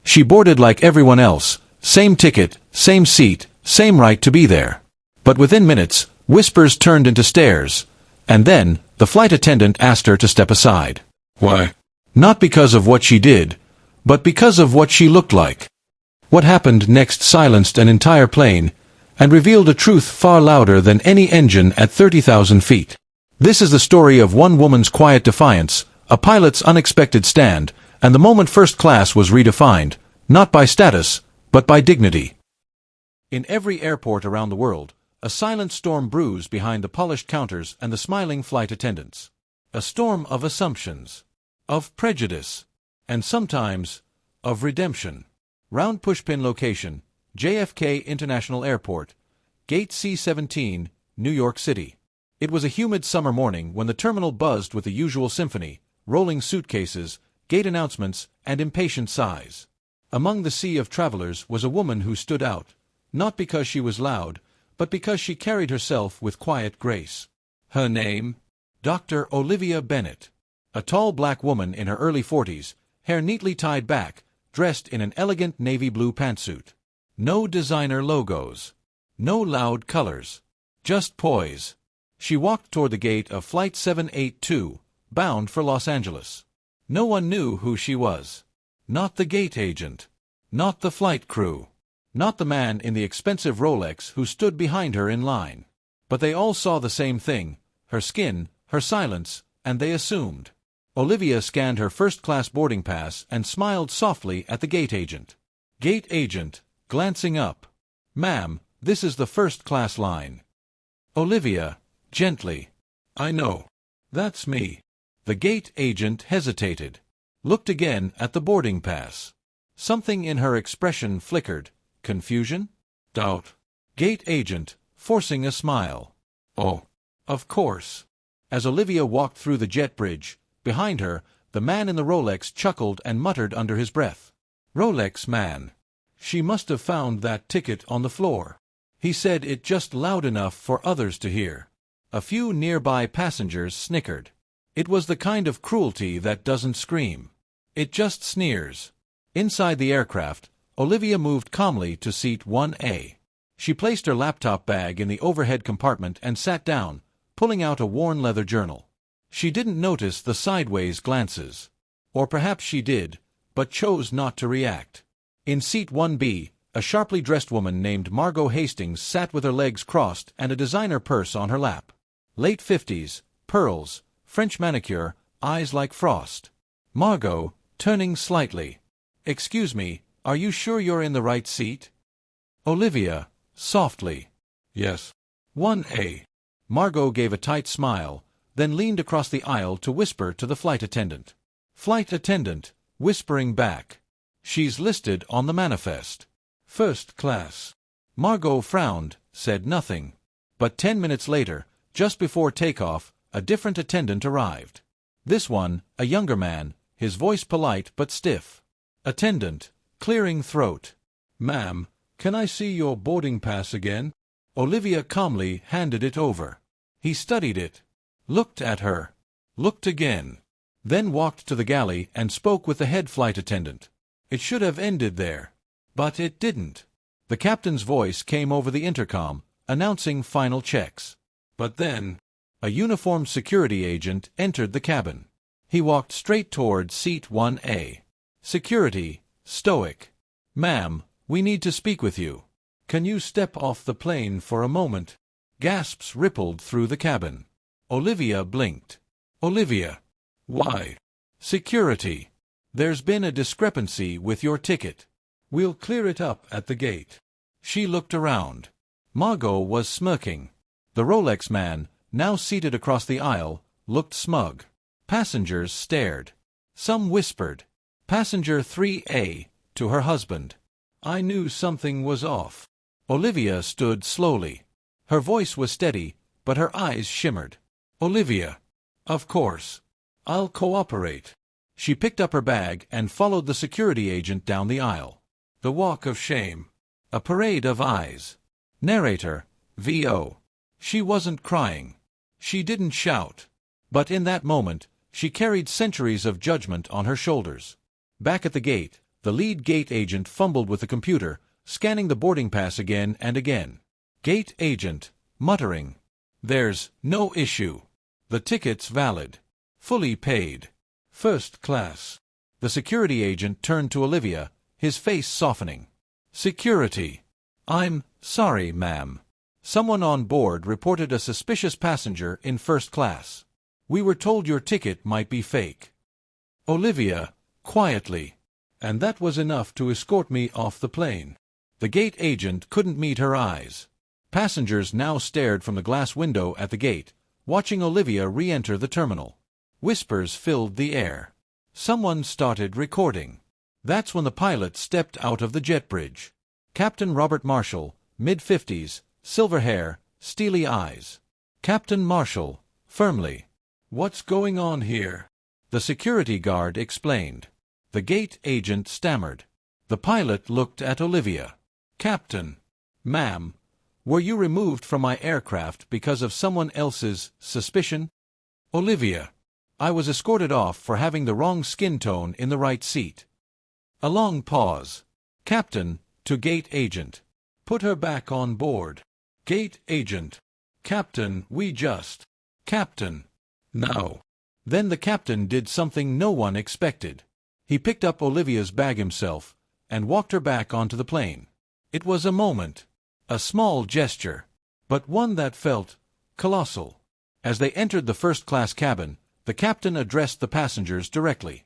She boarded like everyone else, same ticket, same seat, same right to be there. But within minutes, whispers turned into stares, and then, the flight attendant asked her to step aside. Why? Not because of what she did, but because of what she looked like. What happened next silenced an entire plane, and revealed a truth far louder than any engine at 30,000 feet. This is the story of one woman's quiet defiance, a pilot's unexpected stand, and the moment first class was redefined, not by status, but by dignity. In every airport around the world, a silent storm brews behind the polished counters and the smiling flight attendants. A storm of assumptions, of prejudice, and sometimes, of redemption. Round Pushpin location, JFK International Airport, Gate C-17, New York City. It was a humid summer morning when the terminal buzzed with the usual symphony, rolling suitcases, gate announcements, and impatient sighs. Among the sea of travelers was a woman who stood out, not because she was loud, but because she carried herself with quiet grace. Her name? Dr. Olivia Bennett. A tall black woman in her early 40s, hair neatly tied back, dressed in an elegant navy blue pantsuit. No designer logos. No loud colors. Just poise. She walked toward the gate of Flight 782, bound for Los Angeles. No one knew who she was. Not the gate agent. Not the flight crew. Not the man in the expensive Rolex who stood behind her in line. But they all saw the same thing, her skin, her silence, and they assumed. Olivia scanned her first-class boarding pass and smiled softly at the gate agent. Gate agent, glancing up. "Ma'am, this is the first-class line." Olivia, gently. "I know. That's me." The gate agent hesitated. Looked again at the boarding pass. Something in her expression flickered. Confusion? Doubt. Gate agent, forcing a smile. "Oh, of course." As Olivia walked through the jet bridge, behind her, the man in the Rolex chuckled and muttered under his breath. Rolex man. She must have found that ticket on the floor. He said it just loud enough for others to hear. A few nearby passengers snickered. It was the kind of cruelty that doesn't scream. It just sneers. Inside the aircraft, Olivia moved calmly to seat 1A. She placed her laptop bag in the overhead compartment and sat down, pulling out a worn leather journal. She didn't notice the sideways glances. Or perhaps she did, but chose not to react. In seat 1B, a sharply dressed woman named Margot Hastings sat with her legs crossed and a designer purse on her lap. Late 50s, pearls, French manicure, eyes like frost. Margot, turning slightly. "Excuse me, are you sure you're in the right seat?" Olivia, softly. "Yes." 1A. Margot gave a tight smile, then leaned across the aisle to whisper to the flight attendant. Flight attendant, whispering back. "She's listed on the manifest. First class." Margot frowned, said nothing. But 10 minutes later, just before takeoff, a different attendant arrived. This one, a younger man, his voice polite but stiff. Attendant, clearing throat. "Ma'am, can I see your boarding pass again?" Olivia calmly handed it over. He studied it, looked at her, looked again, then walked to the galley and spoke with the head flight attendant. It should have ended there. But it didn't. The captain's voice came over the intercom, announcing final checks. But then, a uniformed security agent entered the cabin. He walked straight toward seat 1A. Security, stoic. "Ma'am, we need to speak with you. Can you step off the plane for a moment?" Gasps rippled through the cabin. Olivia blinked. "Olivia." "Why?" "Security. There's been a discrepancy with your ticket. We'll clear it up at the gate." She looked around. Margot was smirking. The Rolex man, now seated across the aisle, looked smug. Passengers stared. Some whispered. Passenger 3A, to her husband. "I knew something was off." Olivia stood slowly. Her voice was steady, but her eyes shimmered. "Olivia. Of course. I'll cooperate." She picked up her bag and followed the security agent down the aisle. The walk of shame. A parade of eyes. Narrator, VO. She wasn't crying. She didn't shout. But in that moment, she carried centuries of judgment on her shoulders. Back at the gate, The lead gate agent fumbled with the computer, scanning the boarding pass again and again. Gate agent, muttering. There's no issue. The ticket's valid. Fully paid. First class. The security agent turned to Olivia, his face softening. Security. I'm sorry, ma'am. Someone on board reported a suspicious passenger in first class. We were told your ticket might be fake. Olivia, quietly. And that was enough to escort me off the plane. The gate agent couldn't meet her eyes. Passengers now stared from the glass window at the gate, watching Olivia re-enter the terminal. Whispers filled the air. Someone started recording. That's when the pilot stepped out of the jet bridge. Captain Robert Marshall, mid-50s, silver hair, steely eyes. Captain Marshall, firmly. What's going on here? The security guard explained. The gate agent stammered. The pilot looked at Olivia. Captain. Ma'am, were you removed from my aircraft because of someone else's suspicion? Olivia. I was escorted off for having the wrong skin tone in the right seat. A long pause. Captain, to gate agent. Put her back on board. Gate agent. Captain, we just. Captain. Now. Then the captain did something no one expected. He picked up Olivia's bag himself and walked her back onto the plane. It was a moment. A small gesture. But one that felt colossal. As they entered the first-class cabin, the captain addressed the passengers directly.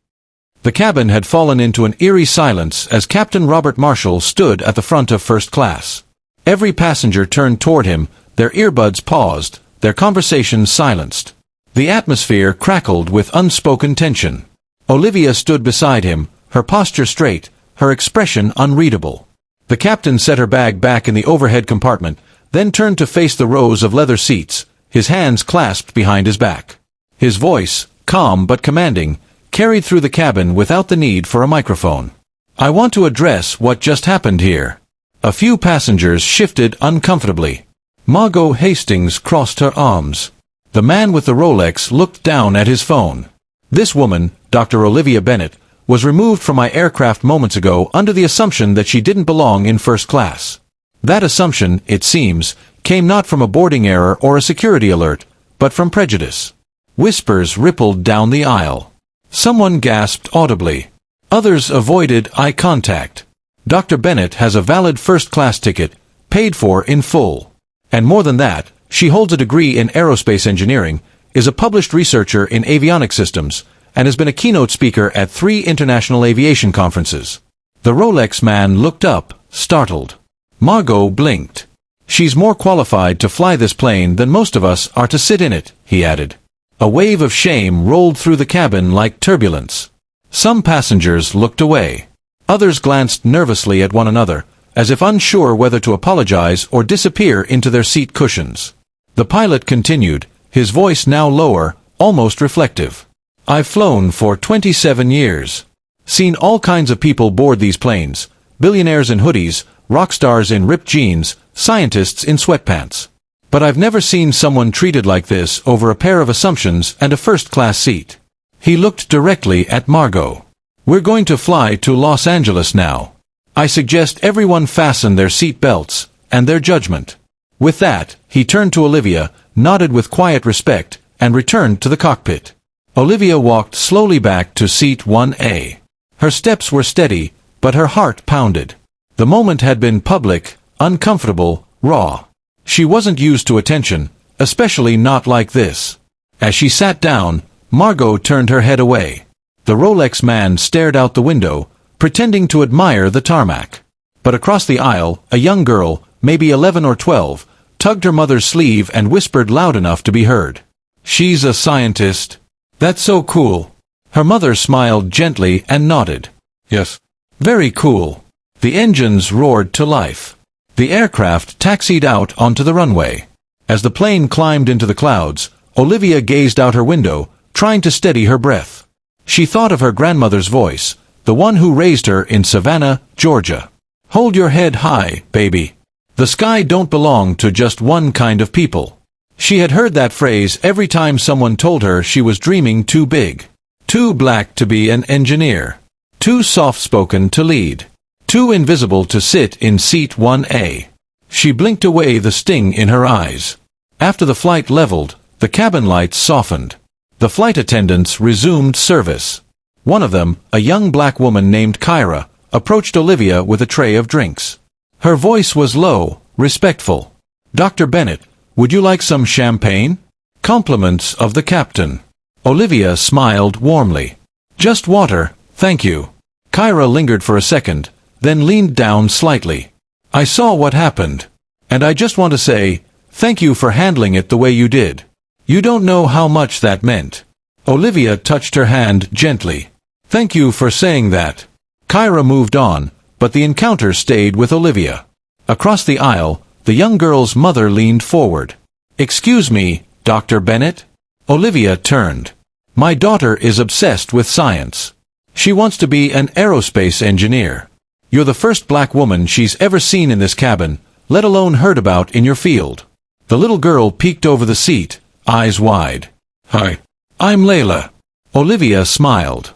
The cabin had fallen into an eerie silence as Captain Robert Marshall stood at the front of first class. Every passenger turned toward him, their earbuds paused, their conversations silenced. The atmosphere crackled with unspoken tension. Olivia stood beside him, her posture straight, her expression unreadable. The captain set her bag back in the overhead compartment, then turned to face the rows of leather seats, his hands clasped behind his back. His voice, calm but commanding, carried through the cabin without the need for a microphone. I want to address what just happened here. A few passengers shifted uncomfortably. Margot Hastings crossed her arms. The man with the Rolex looked down at his phone. This woman, Dr. Olivia Bennett, was removed from my aircraft moments ago under the assumption that she didn't belong in first class. That assumption, it seems, came not from a boarding error or a security alert, but from prejudice. Whispers rippled down the aisle. Someone gasped audibly. Others avoided eye contact. Dr. Bennett has a valid first-class ticket, paid for in full. And more than that, she holds a degree in aerospace engineering, is a published researcher in avionics systems, and has been a keynote speaker at 3 international aviation conferences. The Rolex man looked up, startled. Margot blinked. She's more qualified to fly this plane than most of us are to sit in it, he added. A wave of shame rolled through the cabin like turbulence. Some passengers looked away. Others glanced nervously at one another, as if unsure whether to apologize or disappear into their seat cushions. The pilot continued, his voice now lower, almost reflective. I've flown for 27 years. Seen all kinds of people board these planes, billionaires in hoodies, rock stars in ripped jeans, scientists in sweatpants. But I've never seen someone treated like this over a pair of assumptions and a first-class seat. He looked directly at Margot. We're going to fly to Los Angeles now. I suggest everyone fasten their seat belts and their judgment. With that, he turned to Olivia, nodded with quiet respect, and returned to the cockpit. Olivia walked slowly back to seat 1A. Her steps were steady, but her heart pounded. The moment had been public, uncomfortable, raw. She wasn't used to attention, especially not like this. As she sat down, Margot turned her head away. The Rolex man stared out the window, pretending to admire the tarmac. But across the aisle, a young girl, maybe 11 or 12, tugged her mother's sleeve and whispered loud enough to be heard. She's a scientist. That's so cool. Her mother smiled gently and nodded. Yes. Very cool. The engines roared to life. The aircraft taxied out onto the runway. As the plane climbed into the clouds, Olivia gazed out her window, trying to steady her breath. She thought of her grandmother's voice, the one who raised her in Savannah, Georgia. Hold your head high, baby. The sky don't belong to just one kind of people. She had heard that phrase every time someone told her she was dreaming too big. Too black to be an engineer. too soft-spoken to lead, too invisible to sit in seat 1A. She blinked away the sting in her eyes. After the flight leveled, the cabin lights softened. The flight attendants resumed service. One of them, a young black woman named Kyra, approached Olivia with a tray of drinks. Her voice was low, respectful. "Dr. Bennett, would you like some champagne?" Compliments of the captain. Olivia smiled warmly. "Just water, thank you." Kyra lingered for a second, then leaned down slightly. "I saw what happened. And I just want to say, thank you for handling it the way you did. You don't know how much that meant." Olivia touched her hand gently. "Thank you for saying that." Kyra moved on, but the encounter stayed with Olivia. Across the aisle, the young girl's mother leaned forward. "Excuse me, Dr. Bennett?" Olivia turned. "My daughter is obsessed with science. She wants to be an aerospace engineer. You're the first black woman she's ever seen in this cabin, let alone heard about in your field." The little girl peeked over the seat, eyes wide. "Hi. I'm Layla." Olivia smiled.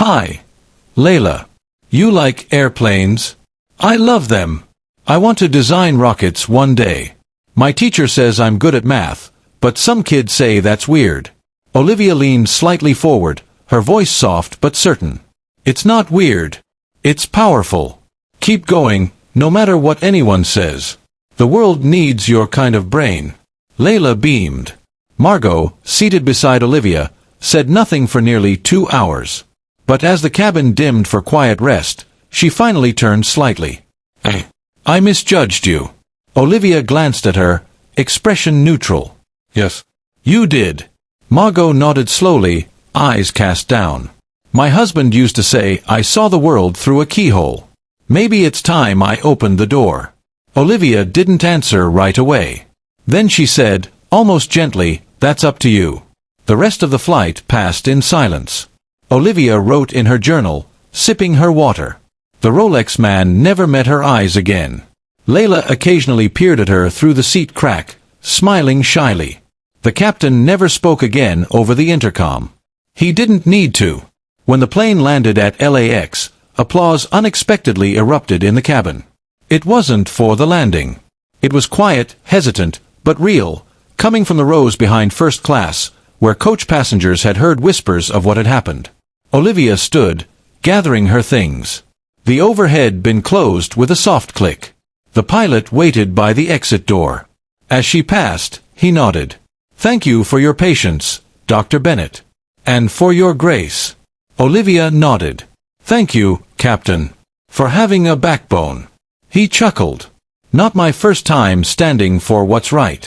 "Hi, Layla. You like airplanes?" "I love them. I want to design rockets one day. My teacher says I'm good at math, but some kids say that's weird." Olivia leaned slightly forward, her voice soft but certain. "It's not weird. It's powerful. Keep going, no matter what anyone says. The world needs your kind of brain." Layla beamed. Margot, seated beside Olivia, said nothing for nearly 2 hours. But as the cabin dimmed for quiet rest, she finally turned slightly. I misjudged you." Olivia glanced at her, expression neutral. "Yes, you did." Margot nodded slowly, eyes cast down. "My husband used to say I saw the world through a keyhole. Maybe it's time I opened the door." Olivia didn't answer right away. Then she said, almost gently, "That's up to you." The rest of the flight passed in silence. Olivia wrote in her journal, sipping her water. The Rolex man never met her eyes again. Layla occasionally peered at her through the seat crack, smiling shyly. The captain never spoke again over the intercom. He didn't need to. When the plane landed at LAX, applause unexpectedly erupted in the cabin. It wasn't for the landing. It was quiet, hesitant, but real, coming from the rows behind first class, where coach passengers had heard whispers of what had happened. Olivia stood, gathering her things. The overhead bin closed with a soft click. The pilot waited by the exit door. As she passed, he nodded. "Thank you for your patience, Dr. Bennett. And for your grace." Olivia nodded. "Thank you, Captain, for having a backbone." He chuckled. "Not my first time standing for what's right.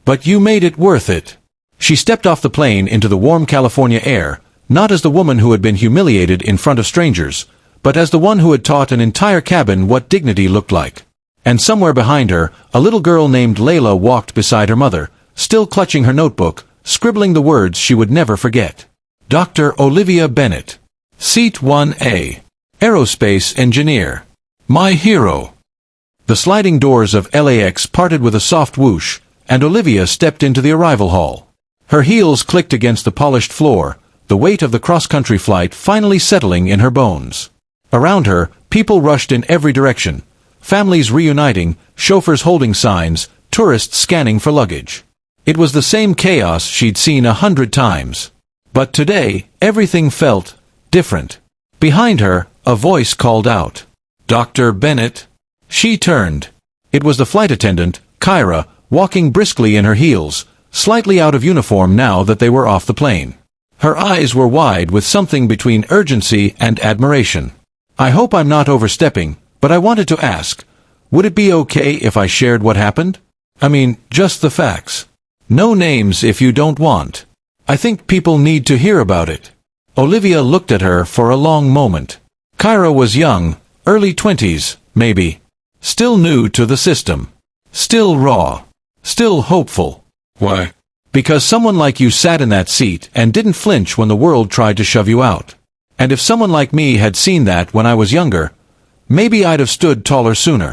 But you made it worth it." She stepped off the plane into the warm California air, not as the woman who had been humiliated in front of strangers, but as the one who had taught an entire cabin what dignity looked like. And somewhere behind her, a little girl named Layla walked beside her mother, still clutching her notebook, scribbling the words she would never forget. Dr. Olivia Bennett. Seat 1A. Aerospace engineer. My hero. The sliding doors of LAX parted with a soft whoosh, and Olivia stepped into the arrival hall. Her heels clicked against the polished floor, the weight of the cross-country flight finally settling in her bones. Around her, people rushed in every direction. Families reuniting, chauffeurs holding signs, tourists scanning for luggage. It was the same chaos she'd seen 100 times. But today, everything felt different. Behind her, a voice called out, "Dr. Bennett." She turned. It was the flight attendant, Kyra, walking briskly in her heels, slightly out of uniform now that they were off the plane. Her eyes were wide with something between urgency and admiration. "I hope I'm not overstepping, but I wanted to ask, would it be okay if I shared what happened? I mean, just the facts. No names if you don't want. I think people need to hear about it." Olivia looked at her for a long moment. Kyra was young, early 20s, maybe. Still new to the system. Still raw. Still hopeful. "Why?" "Because someone like you sat in that seat and didn't flinch when the world tried to shove you out. And if someone like me had seen that when I was younger, maybe I'd have stood taller sooner."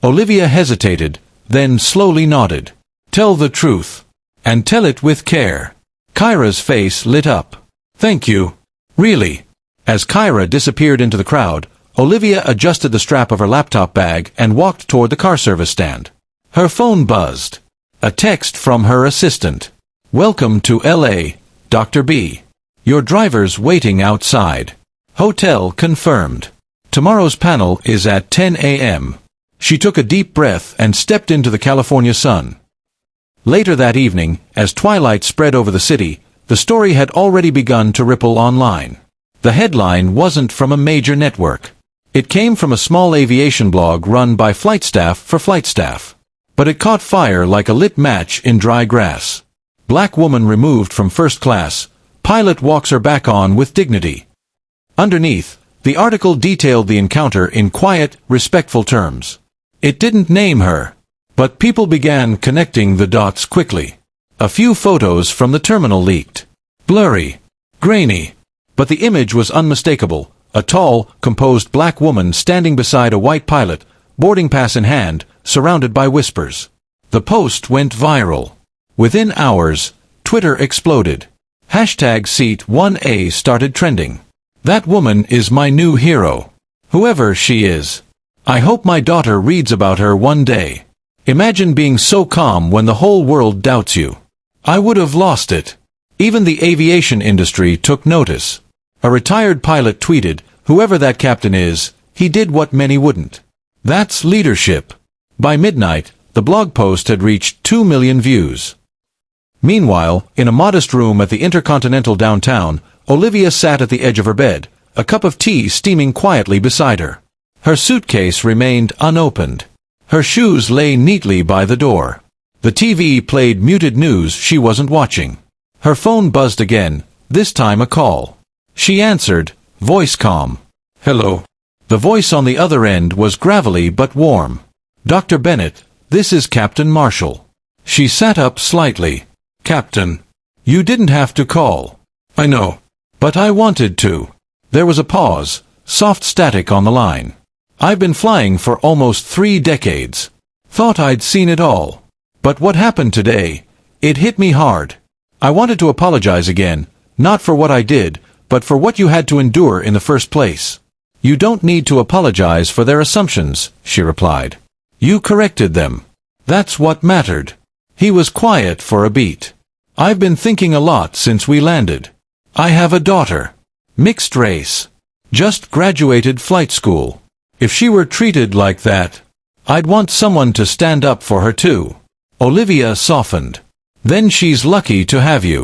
Olivia hesitated, then slowly nodded. "Tell the truth. And tell it with care." Kyra's face lit up. "Thank you. Really. As Kyra disappeared into the crowd, Olivia adjusted the strap of her laptop bag and walked toward the car service stand. Her phone buzzed. A text from her assistant. "Welcome to LA, Dr. B. Your driver's waiting outside. Hotel confirmed. Tomorrow's panel is at 10 a.m. She took a deep breath and stepped into the California sun. Later that evening, as twilight spread over the city, the story had already begun to ripple online. The headline wasn't from a major network. It came from a small aviation blog run by flight staff for flight staff. But it caught fire like a lit match in dry grass. Black woman removed from first class. Pilot walks her back on with dignity. Underneath, the article detailed the encounter in quiet, respectful terms. It didn't name her. But people began connecting the dots quickly. A few photos from the terminal leaked. Blurry. Grainy. But the image was unmistakable. A tall, composed black woman standing beside a white pilot, boarding pass in hand, surrounded by whispers. The post went viral. Within hours, Twitter exploded. Hashtag Seat 1A started trending. That woman is my new hero. Whoever she is. I hope my daughter reads about her one day. Imagine being so calm when the whole world doubts you. I would have lost it. Even the aviation industry took notice. A retired pilot tweeted, "Whoever that captain is, he did what many wouldn't." That's leadership. By midnight, the blog post had reached 2 million views. Meanwhile, in a modest room at the Intercontinental downtown, Olivia sat at the edge of her bed, a cup of tea steaming quietly beside her. Her suitcase remained unopened. Her shoes lay neatly by the door. The TV played muted news she wasn't watching. Her phone buzzed again, this time a call. She answered, voice calm. "Hello." The voice on the other end was gravelly but warm. "Dr. Bennett, this is Captain Marshall." She sat up slightly. "Captain, you didn't have to call." "I know. But I wanted to." There was a pause, soft static on the line. "I've been flying for almost 3 decades. Thought I'd seen it all. But what happened today, it hit me hard. I wanted to apologize again, not for what I did, but for what you had to endure in the first place." "You don't need to apologize for their assumptions," she replied. "You corrected them. That's what mattered." He was quiet for a beat. "I've been thinking a lot since we landed. I have a daughter. Mixed race. Just graduated flight school. If she were treated like that, I'd want someone to stand up for her too." Olivia softened. "Then she's lucky to have you.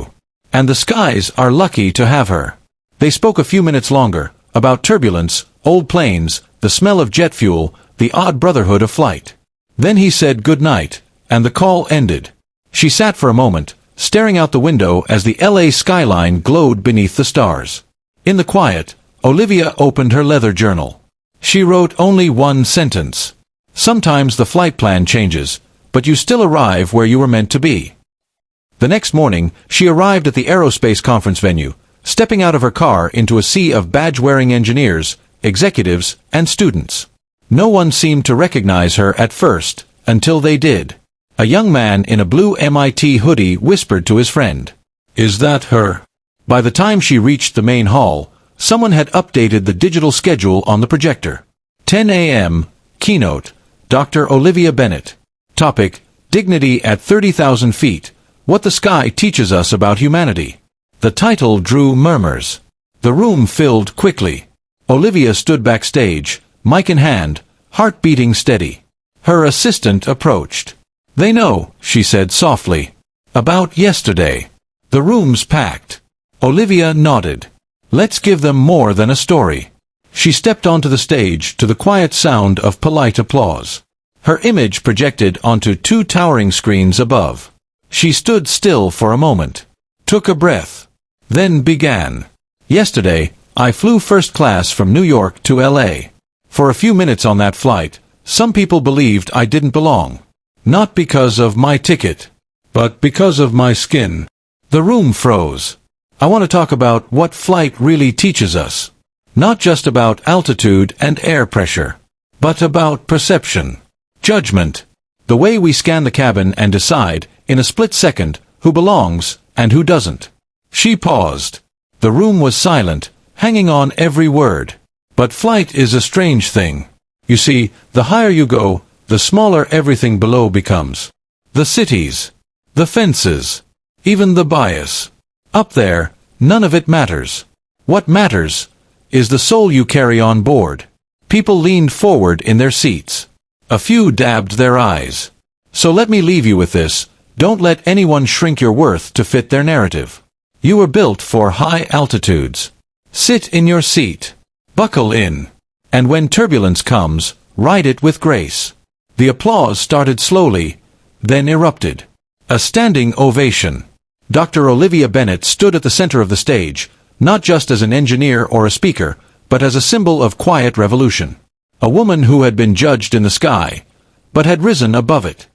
And the skies are lucky to have her." They spoke a few minutes longer, about turbulence, old planes, the smell of jet fuel, the odd brotherhood of flight. Then he said good night, and the call ended. She sat for a moment, staring out the window as the LA skyline glowed beneath the stars. In the quiet, Olivia opened her leather journal. She wrote only one sentence. "Sometimes the flight plan changes, but you still arrive where you were meant to be." The next morning, she arrived at the aerospace conference venue, stepping out of her car into a sea of badge-wearing engineers, executives, and students. No one seemed to recognize her at first, until they did. A young man in a blue MIT hoodie whispered to his friend, "Is that her?" By the time she reached the main hall, someone had updated the digital schedule on the projector. 10 a.m., keynote, Dr. Olivia Bennett. Topic, Dignity at 30,000 feet, What the Sky Teaches Us About Humanity. The title drew murmurs. The room filled quickly. Olivia stood backstage, mic in hand, heart beating steady. Her assistant approached. "They know," she said softly. "About yesterday." The room's packed. Olivia nodded. "Let's give them more than a story." She stepped onto the stage to the quiet sound of polite applause. Her image projected onto 2 towering screens above. She stood still for a moment, took a breath, then began. "Yesterday, I flew first class from New York to LA. For a few minutes on that flight, some people believed I didn't belong. Not because of my ticket, but because of my skin." The room froze. "I want to talk about what flight really teaches us. Not just about altitude and air pressure, but about perception, judgment, the way we scan the cabin and decide, in a split second, who belongs and who doesn't." She paused. The room was silent, hanging on every word. But flight is a strange thing. You see, the higher you go, the smaller everything below becomes. The cities, the fences, even the bias. Up there, none of it matters. What matters is the soul you carry on board. People leaned forward in their seats. A few dabbed their eyes. So let me leave you with this: don't let anyone shrink your worth to fit their narrative. You were built for high altitudes. Sit in your seat. Buckle in. And when turbulence comes, ride it with grace. The applause started slowly, then erupted. A standing ovation. Dr. Olivia Bennet stood at the center of the stage, not just as an engineer or a speaker, but as a symbol of quiet revolution. A woman who had been judged in the sky, but had risen above it.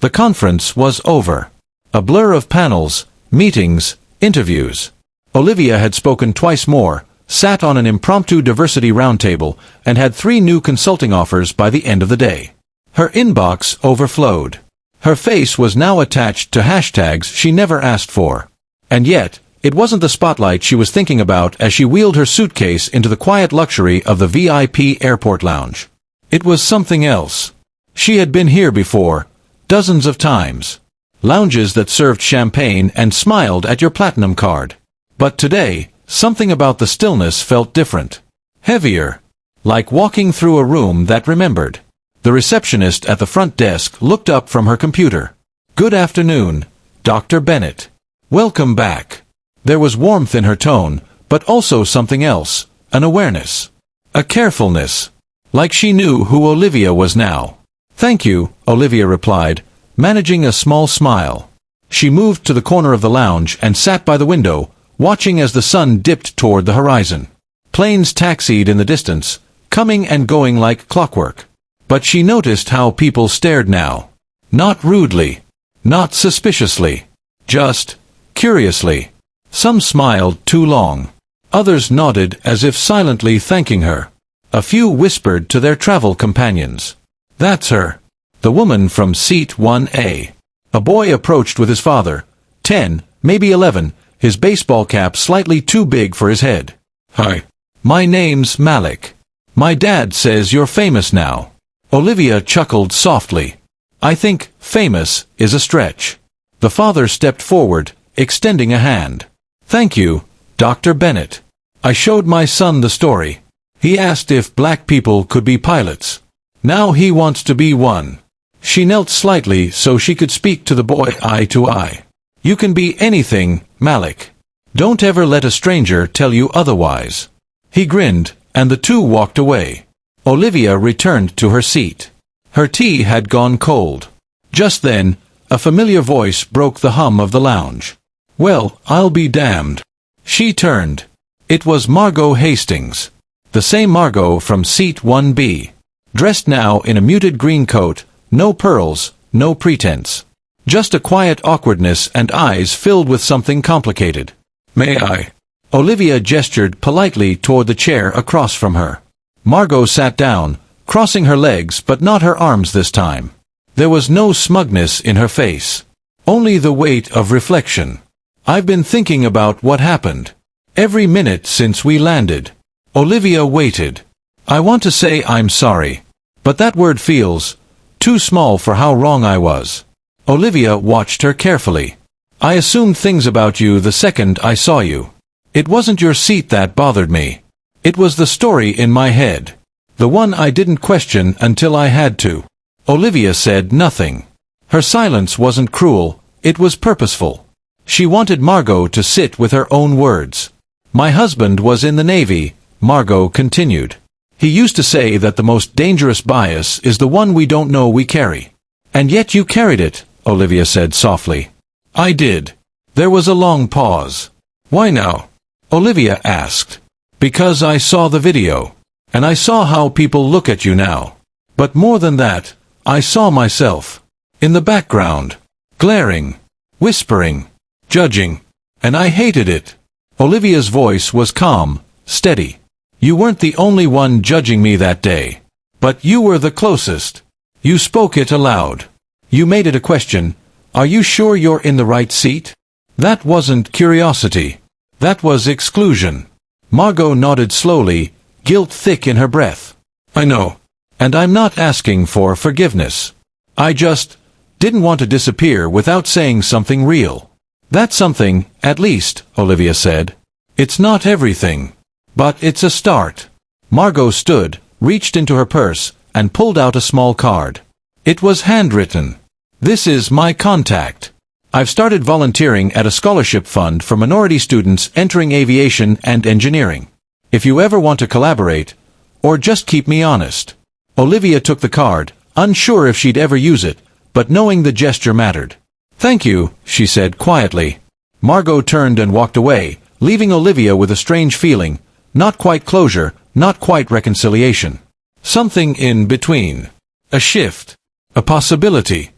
The conference was over. A blur of panels, meetings, interviews. Olivia had spoken twice more, sat on an impromptu diversity roundtable, and had 3 new consulting offers by the end of the day. Her inbox overflowed. Her face was now attached to hashtags she never asked for. And yet, it wasn't the spotlight she was thinking about as she wheeled her suitcase into the quiet luxury of the VIP airport lounge. It was something else. She had been here before, dozens of times. Lounges that served champagne and smiled at your platinum card. But today, something about the stillness felt different. Heavier. Like walking through a room that remembered. The receptionist at the front desk looked up from her computer. "Good afternoon, Dr. Bennet. Welcome back." There was warmth in her tone, but also something else, an awareness. A carefulness. Like she knew who Olivia was now. "Thank you," Olivia replied, managing a small smile. She moved to the corner of the lounge and sat by the window, watching as the sun dipped toward the horizon. Planes taxied in the distance, coming and going like clockwork. But she noticed how people stared now. Not rudely. Not suspiciously. Just curiously. Some smiled too long. Others nodded as if silently thanking her. A few whispered to their travel companions. "That's her. The woman from seat 1A. A boy approached with his father. 10, maybe 11, his baseball cap slightly too big for his head. "Hi. My name's Malik. My dad says you're famous now." Olivia chuckled softly. "I think famous is a stretch." The father stepped forward, extending a hand. "Thank you, Dr. Bennet. I showed my son the story. He asked if black people could be pilots. Now he wants to be one." She knelt slightly so she could speak to the boy eye to eye. "You can be anything, Malik. Don't ever let a stranger tell you otherwise." He grinned, and the two walked away. Olivia returned to her seat. Her tea had gone cold. Just then, a familiar voice broke the hum of the lounge. "Well, I'll be damned." She turned. It was Margot Hastings. The same Margot from seat 1B. Dressed now in a muted green coat, no pearls, no pretense. Just a quiet awkwardness and eyes filled with something complicated. "May I?" Olivia gestured politely toward the chair across from her. Margot sat down, crossing her legs but not her arms this time. There was no smugness in her face. Only the weight of reflection. "I've been thinking about what happened. Every minute since we landed." Olivia waited. "I want to say I'm sorry. But that word feels too small for how wrong I was." Olivia watched her carefully. "I assumed things about you the second I saw you. It wasn't your seat that bothered me. It was the story in my head. The one I didn't question until I had to." Olivia said nothing. Her silence wasn't cruel, it was purposeful. She wanted Margot to sit with her own words. "My husband was in the Navy," Margot continued. "He used to say that the most dangerous bias is the one we don't know we carry." "And yet you carried it," Olivia said softly. "I did." There was a long pause. "Why now?" Olivia asked. "Because I saw the video. And I saw how people look at you now. But more than that, I saw myself. In the background. Glaring. Whispering. Judging. And I hated it." Olivia's voice was calm, steady. "You weren't the only one judging me that day. But you were the closest. You spoke it aloud. You made it a question. Are you sure you're in the right seat? That wasn't curiosity. That was exclusion." Margot nodded slowly, guilt thick in her breath. I know. And I'm not asking for forgiveness. I just didn't want to disappear without saying something real. That's something, at least, Olivia said. It's not everything. But it's a start. Margot stood, reached into her purse, and pulled out a small card. It was handwritten. This is my contact. I've started volunteering at a scholarship fund for minority students entering aviation and engineering. If you ever want to collaborate, or just keep me honest. Olivia took the card, unsure if she'd ever use it, but knowing the gesture mattered. Thank you, she said quietly. Margot turned and walked away, leaving Olivia with a strange feeling, not quite closure, not quite reconciliation. Something in between. A shift. A possibility.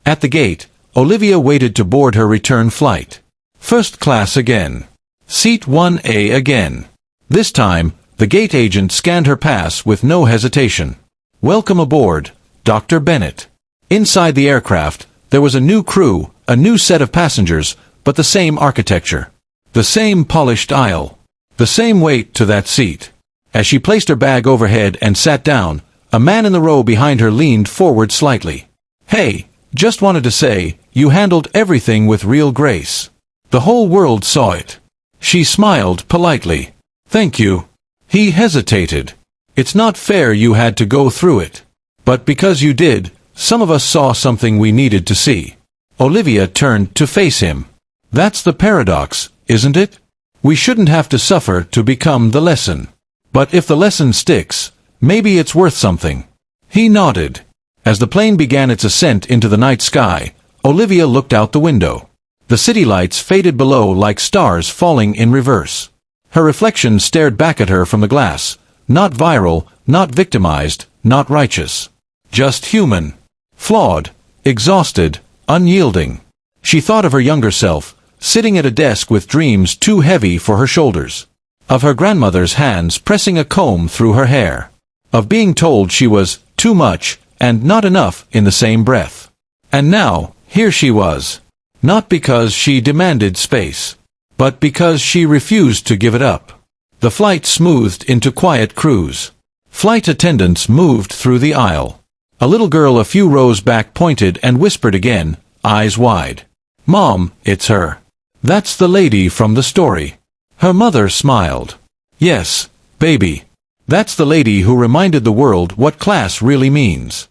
At the gate, Olivia waited to board her return flight. First class again. Seat 1A again. This time, the gate agent scanned her pass with no hesitation. Welcome aboard, Dr. Bennett. Inside the aircraft, there was a new crew, a new set of passengers, but the same architecture. The same polished aisle. The same weight to that seat. As she placed her bag overhead and sat down, a man in the row behind her leaned forward slightly. Hey, just wanted to say, you handled everything with real grace. The whole world saw it. She smiled politely. Thank you. He hesitated. It's not fair you had to go through it. But because you did, some of us saw something we needed to see. Olivia turned to face him. That's the paradox, isn't it? We shouldn't have to suffer to become the lesson. But if the lesson sticks, maybe it's worth something. He nodded. As the plane began its ascent into the night sky, Olivia looked out the window. The city lights faded below like stars falling in reverse. Her reflection stared back at her from the glass, not viral, not victimized, not righteous. Just human. Flawed, exhausted, unyielding. She thought of her younger self, sitting at a desk with dreams too heavy for her shoulders. Of her grandmother's hands pressing a comb through her hair. Of being told she was too much and not enough in the same breath. And now, here she was. Not because she demanded space, but because she refused to give it up. The flight smoothed into quiet cruise. Flight attendants moved through the aisle. A little girl a few rows back pointed and whispered again, eyes wide. Mom, it's her. That's the lady from the story. Her mother smiled. Yes, baby. That's the lady who reminded the world what class really means.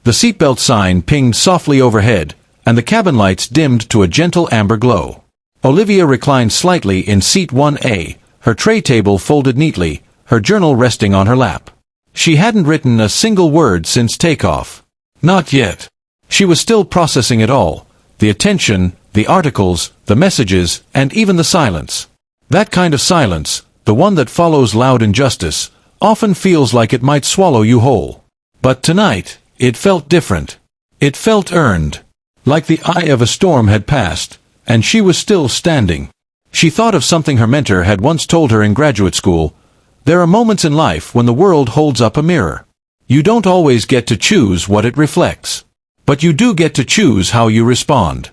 The seatbelt sign pinged softly overhead, and the cabin lights dimmed to a gentle amber glow. Olivia reclined slightly in seat 1A, her tray table folded neatly, her journal resting on her lap. She hadn't written a single word since takeoff. Not yet. She was still processing it all, the attention, the articles, the messages, and even the silence. That kind of silence, the one that follows loud injustice, often feels like it might swallow you whole. But tonight, it felt different. It felt earned. Like the eye of a storm had passed, and she was still standing. She thought of something her mentor had once told her in graduate school. There are moments in life when the world holds up a mirror. You don't always get to choose what it reflects. But you do get to choose how you respond.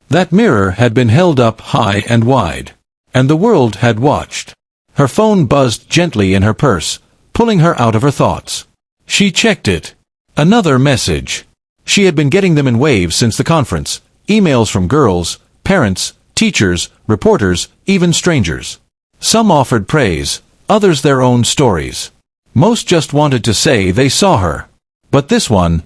That mirror had been held up high and wide. And the world had watched. Her phone buzzed gently in her purse, pulling her out of her thoughts. She checked it. Another message. She had been getting them in waves since the conference. Emails from girls, parents, teachers, reporters, even strangers. Some offered praise, others their own stories. Most just wanted to say they saw her. But this one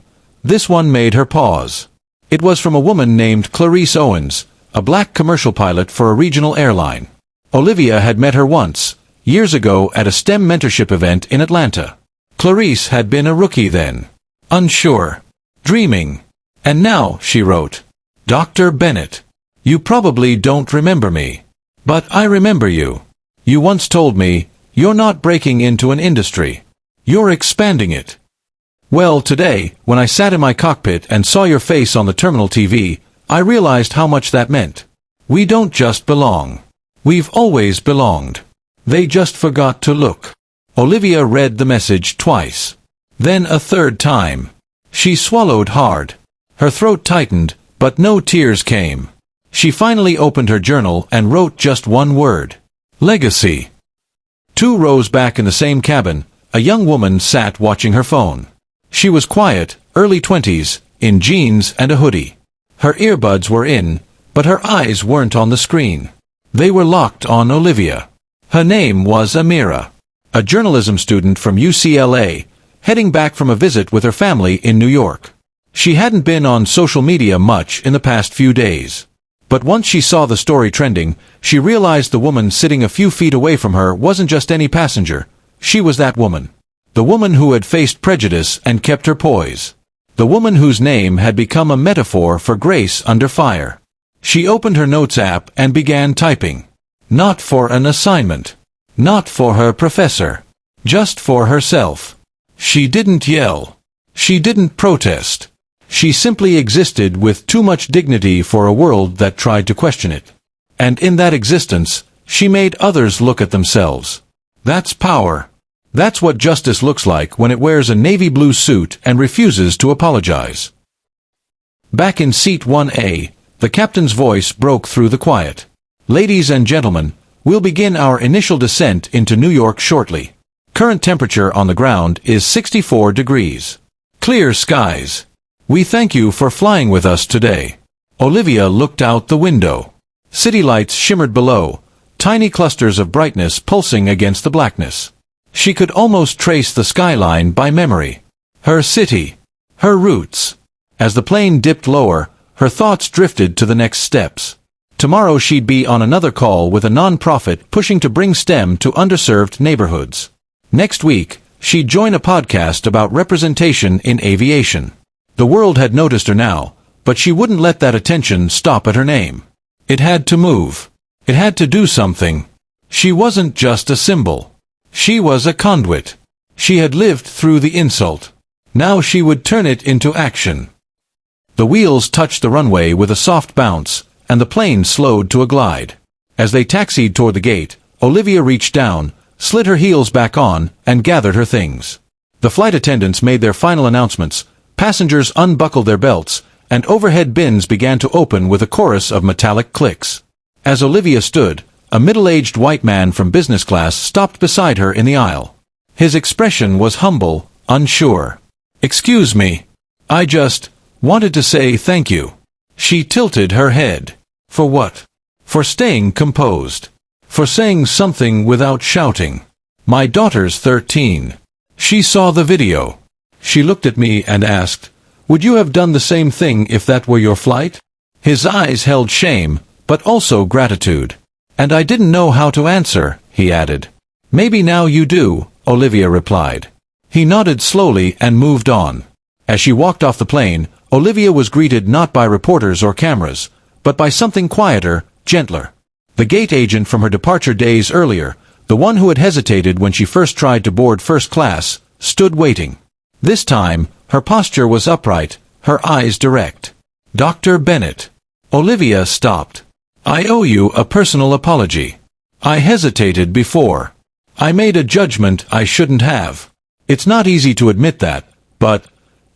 made her pause. It was from a woman named Clarice Owens, a black commercial pilot for a regional airline. Olivia had met her once, years ago at a STEM mentorship event in Atlanta. Clarice had been a rookie then. Unsure. Dreaming. And now, she wrote, Dr. Bennett. You probably don't remember me. But I remember you. You once told me, you're not breaking into an industry. You're expanding it. Well, today, when I sat in my cockpit and saw your face on the terminal TV, I realized how much that meant. We don't just belong. We've always belonged. They just forgot to look. Olivia read the message twice. Then a third time. She swallowed hard. Her throat tightened, but no tears came. She finally opened her journal and wrote just one word. Legacy. 2 rows back in the same cabin, a young woman sat watching her phone. She was quiet, early 20s, in jeans and a hoodie. Her earbuds were in, but her eyes weren't on the screen. They were locked on Olivia. Her name was Amira, a journalism student from UCLA, heading back from a visit with her family in New York. She hadn't been on social media much in the past few days. But once she saw the story trending, she realized the woman sitting a few feet away from her wasn't just any passenger. She was that woman. The woman who had faced prejudice and kept her poise. The woman whose name had become a metaphor for grace under fire. She opened her notes app and began typing. Not for an assignment. Not for her professor. Just for herself. She didn't yell. She didn't protest. She simply existed with too much dignity for a world that tried to question it. And in that existence, she made others look at themselves. That's power. That's what justice looks like when it wears a navy blue suit and refuses to apologize. Back in seat 1A, the captain's voice broke through the quiet. Ladies and gentlemen, we'll begin our initial descent into New York shortly. Current temperature on the ground is 64 degrees. Clear skies. We thank you for flying with us today. Olivia looked out the window. City lights shimmered below, tiny clusters of brightness pulsing against the blackness. She could almost trace the skyline by memory. Her city. Her roots. As the plane dipped lower, her thoughts drifted to the next steps. Tomorrow she'd be on another call with a non-profit pushing to bring STEM to underserved neighborhoods. Next week, she'd join a podcast about representation in aviation. The world had noticed her now, but she wouldn't let that attention stop at her name. It had to move. It had to do something. She wasn't just a symbol. She was a conduit. She had lived through the insult. Now she would turn it into action. The wheels touched the runway with a soft bounce, and the plane slowed to a glide. As they taxied toward the gate, Olivia reached down, slid her heels back on, and gathered her things. The flight attendants made their final announcements, passengers unbuckled their belts, and overhead bins began to open with a chorus of metallic clicks. As Olivia stood, a middle-aged white man from business class stopped beside her in the aisle. His expression was humble, unsure. "Excuse me. I just wanted to say thank you." She tilted her head. For what? For staying composed. For saying something without shouting. "My daughter's 13. She saw the video. She looked at me and asked, 'Would you have done the same thing if that were your flight?'" His eyes held shame, but also gratitude. "And I didn't know how to answer," he added. "Maybe now you do," Olivia replied. He nodded slowly and moved on. As she walked off the plane, Olivia was greeted not by reporters or cameras, but by something quieter, gentler. The gate agent from her departure days earlier, the one who had hesitated when she first tried to board first class, stood waiting. This time, her posture was upright, her eyes direct. "Dr. Bennett." Olivia stopped. "I owe you a personal apology. I hesitated before. I made a judgment I shouldn't have. It's not easy to admit that, but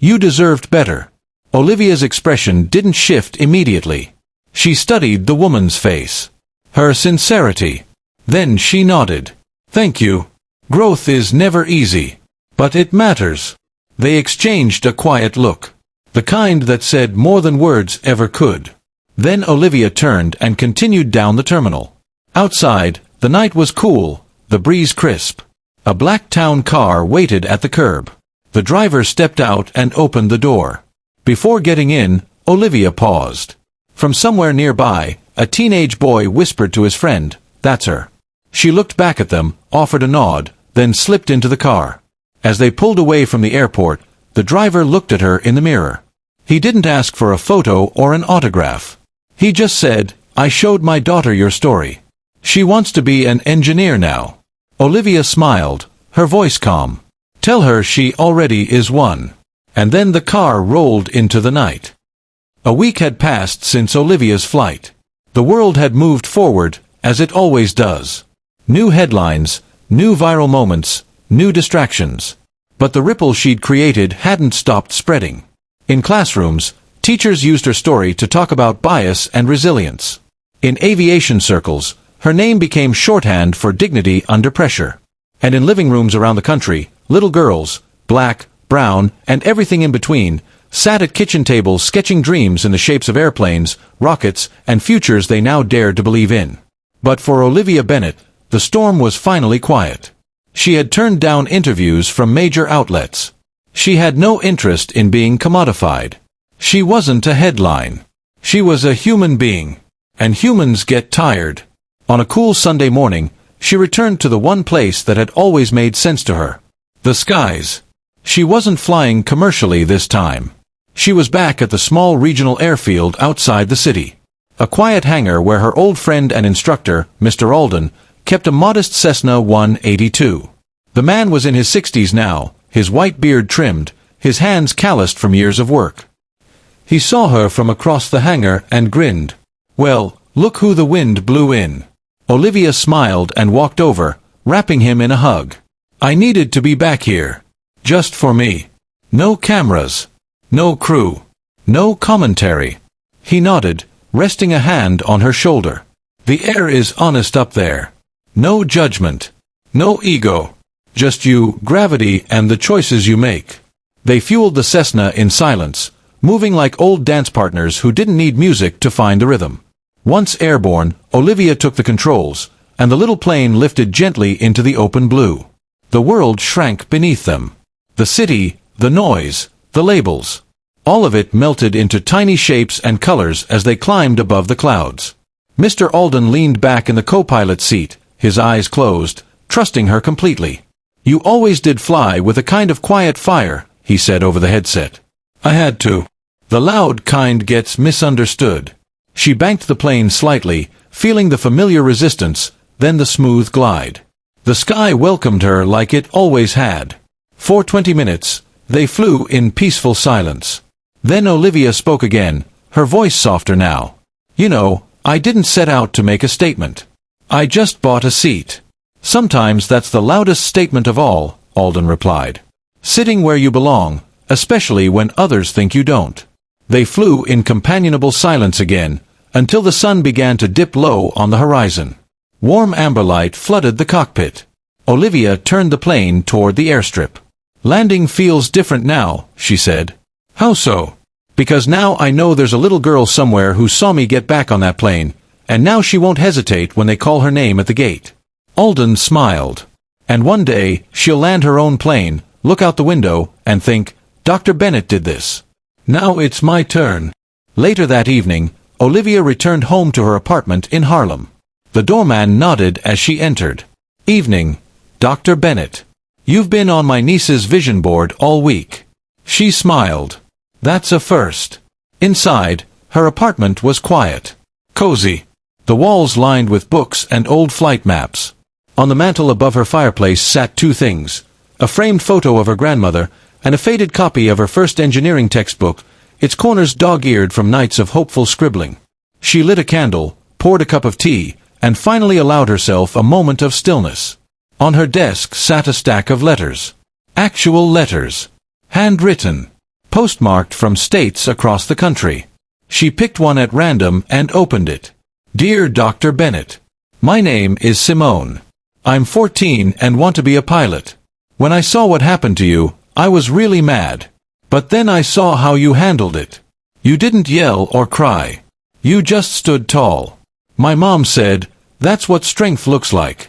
you deserved better." Olivia's expression didn't shift immediately. She studied the woman's face. Her sincerity. Then she nodded. "Thank you. Growth is never easy. But it matters." They exchanged a quiet look. The kind that said more than words ever could. Then Olivia turned and continued down the terminal. Outside, the night was cool, the breeze crisp. A black town car waited at the curb. The driver stepped out and opened the door. Before getting in, Olivia paused. From somewhere nearby, a teenage boy whispered to his friend, "That's her." She looked back at them, offered a nod, then slipped into the car. As they pulled away from the airport, the driver looked at her in the mirror. He didn't ask for a photo or an autograph. He just said, "I showed my daughter your story. She wants to be an engineer now." Olivia smiled, her voice calm. "Tell her she already is one." And then the car rolled into the night. A week had passed since Olivia's flight. The world had moved forward, as it always does. New headlines, new viral moments, new distractions. But the ripple she'd created hadn't stopped spreading. In classrooms, teachers used her story to talk about bias and resilience. In aviation circles, her name became shorthand for dignity under pressure. And in living rooms around the country, little girls, black, brown, and everything in between, sat at kitchen tables sketching dreams in the shapes of airplanes, rockets, and futures they now dared to believe in. But for Olivia Bennet, the storm was finally quiet. She had turned down interviews from major outlets. She had no interest in being commodified. She wasn't a headline. She was a human being. And humans get tired. On a cool Sunday morning, she returned to the one place that had always made sense to her. The skies. She wasn't flying commercially this time. She was back at the small regional airfield outside the city. A quiet hangar where her old friend and instructor, Mr. Alden, kept a modest Cessna 182. The man was in his 60s now, his white beard trimmed, his hands calloused from years of work. He saw her from across the hangar and grinned. "Well, look who the wind blew in." Olivia smiled and walked over, wrapping him in a hug. "I needed to be back here. Just for me. No cameras. No crew. No commentary." He nodded, resting a hand on her shoulder. "The air is honest up there. No judgment. No ego. Just you, gravity, and the choices you make." They fueled the Cessna in silence, moving like old dance partners who didn't need music to find the rhythm. Once airborne, Olivia took the controls, and the little plane lifted gently into the open blue. The world shrank beneath them. The city, the noise, the labels. All of it melted into tiny shapes and colors as they climbed above the clouds. Mr. Alden leaned back in the co-pilot seat, his eyes closed, trusting her completely. "You always did fly with a kind of quiet fire," he said over the headset. "I had to. The loud kind gets misunderstood." She banked the plane slightly, feeling the familiar resistance, then the smooth glide. The sky welcomed her like it always had. For 20 minutes, they flew in peaceful silence. Then Olivia spoke again, her voice softer now. "You know, I didn't set out to make a statement. I just bought a seat." "Sometimes that's the loudest statement of all," Alden replied. "Sitting where you belong, especially when others think you don't." They flew in companionable silence again, until the sun began to dip low on the horizon. Warm amber light flooded the cockpit. Olivia turned the plane toward the airstrip. "Landing feels different now," she said. "How so?" "Because now I know there's a little girl somewhere who saw me get back on that plane, and now she won't hesitate when they call her name at the gate." Alden smiled. "And one day, she'll land her own plane, look out the window, and think, 'Dr. Bennet did this. Now it's my turn.'" Later that evening, Olivia returned home to her apartment in Harlem. The doorman nodded as she entered. "Evening, Dr. Bennet. You've been on my niece's vision board all week." She smiled. "That's a first." Inside, her apartment was quiet. Cozy. The walls lined with books and old flight maps. On the mantel above her fireplace sat two things: a framed photo of her grandmother, and a faded copy of her first engineering textbook, its corners dog-eared from nights of hopeful scribbling. She lit a candle, poured a cup of tea, and finally allowed herself a moment of stillness. On her desk sat a stack of letters. Actual letters. Handwritten. Postmarked from states across the country. She picked one at random and opened it. "Dear Dr. Bennet. My name is Simone. I'm 14 and want to be a pilot. When I saw what happened to you, I was really mad. But then I saw how you handled it. You didn't yell or cry. You just stood tall. My mom said, 'That's what strength looks like.'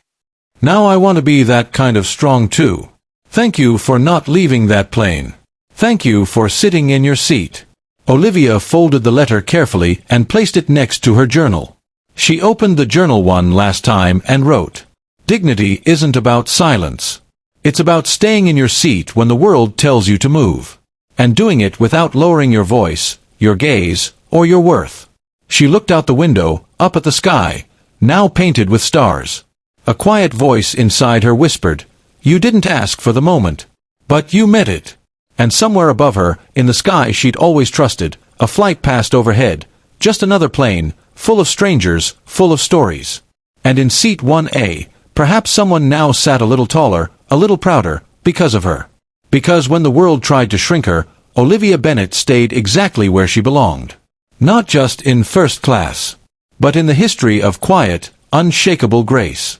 Now I want to be that kind of strong too. Thank you for not leaving that plane. Thank you for sitting in your seat." Olivia folded the letter carefully and placed it next to her journal. She opened the journal one last time and wrote, "Dignity isn't about silence. It's about staying in your seat when the world tells you to move. And doing it without lowering your voice, your gaze, or your worth." She looked out the window, up at the sky, now painted with stars. A quiet voice inside her whispered, "You didn't ask for the moment. But you met it." And somewhere above her, in the sky she'd always trusted, a flight passed overhead, just another plane, full of strangers, full of stories. And in seat 1A, perhaps someone now sat a little taller, a little prouder, because of her. Because when the world tried to shrink her, Olivia Bennet stayed exactly where she belonged. Not just in first class, but in the history of quiet, unshakable grace.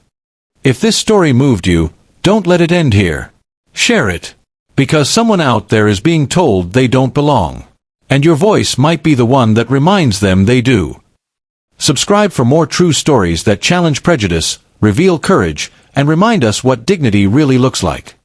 If this story moved you, Don't let it end here. Share it. Because someone out there is being told they don't belong. And your voice might be the one that reminds them they do. Subscribe for more true stories that challenge prejudice, reveal courage, and remind us what dignity really looks like.